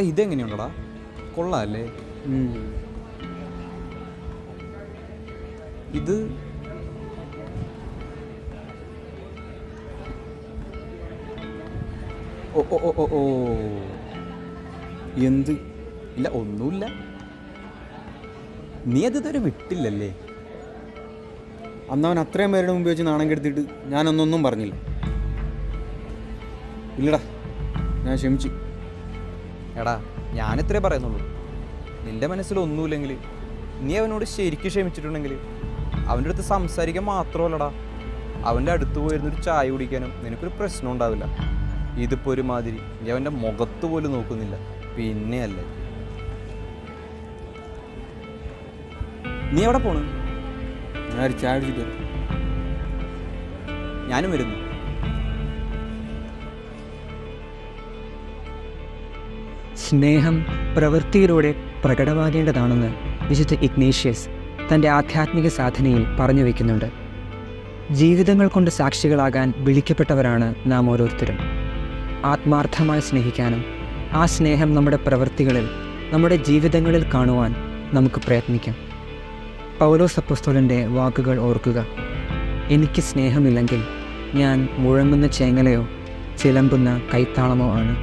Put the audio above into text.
എടാ ഇതെങ്ങനെയുണ്ടടാ, കൊള്ളാമല്ലേ? ഇത് ഓ ഓ ഓ ഓ എന്ത്? ഇല്ല, ഒന്നുമില്ല. നീ അത് ഇതുവരെ വിട്ടില്ലല്ലേ? അന്നവൻ അത്രയും പേരുടെ മുമ്പ് വെച്ച് നാണം കെടുത്തിട്ട് ഞാനൊന്നൊന്നും പറഞ്ഞില്ല. ഇല്ലടാ, ഞാൻ ക്ഷമിച്ചു. എടാ ഞാനിത്രേ പറയുന്നുള്ളൂ. നിൻ്റെ മനസ്സിൽ ഒന്നുമില്ലെങ്കിൽ നീ അവനോട് ശരിക്കും ക്ഷമിച്ചിട്ടുണ്ടെങ്കിൽ അവൻ്റെ അടുത്ത് സംസാരിക്കാൻ മാത്രമല്ലടാ, അവൻ്റെ അടുത്ത് പോയിരുന്നൊരു ചായ കുടിക്കാനും നിനക്കൊരു പ്രശ്നം ഉണ്ടാവില്ല. ഇതിപ്പോൾ ഒരുമാതിരി നീ അവൻ്റെ മുഖത്ത് പോലും നോക്കുന്നില്ല, പിന്നെയല്ലേ? നീ എവിടെ പോണ്? ഞാനൊരു ചായ കുടിച്ചിട്ട് വരാം. ഞാനും വരുന്നു. സ്നേഹം പ്രവൃത്തിയിലൂടെ പ്രകടമാകേണ്ടതാണെന്ന് വിശുദ്ധ ഇഗ്നേഷ്യസ് തൻ്റെ ആധ്യാത്മിക സാധനയിൽ പറഞ്ഞു വയ്ക്കുന്നുണ്ട്. ജീവിതങ്ങൾ കൊണ്ട് സാക്ഷികളാകാൻ വിളിക്കപ്പെട്ടവരാണ് നാം ഓരോരുത്തരും. ആത്മാർത്ഥമായി സ്നേഹിക്കാനും ആ സ്നേഹം നമ്മുടെ പ്രവൃത്തികളിൽ, നമ്മുടെ ജീവിതങ്ങളിൽ കാണുവാൻ നമുക്ക് പ്രയത്നിക്കാം. പൗലോസ് അപ്പോസ്തലൻ്റെ വാക്കുകൾ ഓർക്കുക: എനിക്ക് സ്നേഹമില്ലെങ്കിൽ ഞാൻ മുഴങ്ങുന്ന ചേങ്ങലയോ ചിലമ്പുന്ന കൈത്താളമോ ആണ്.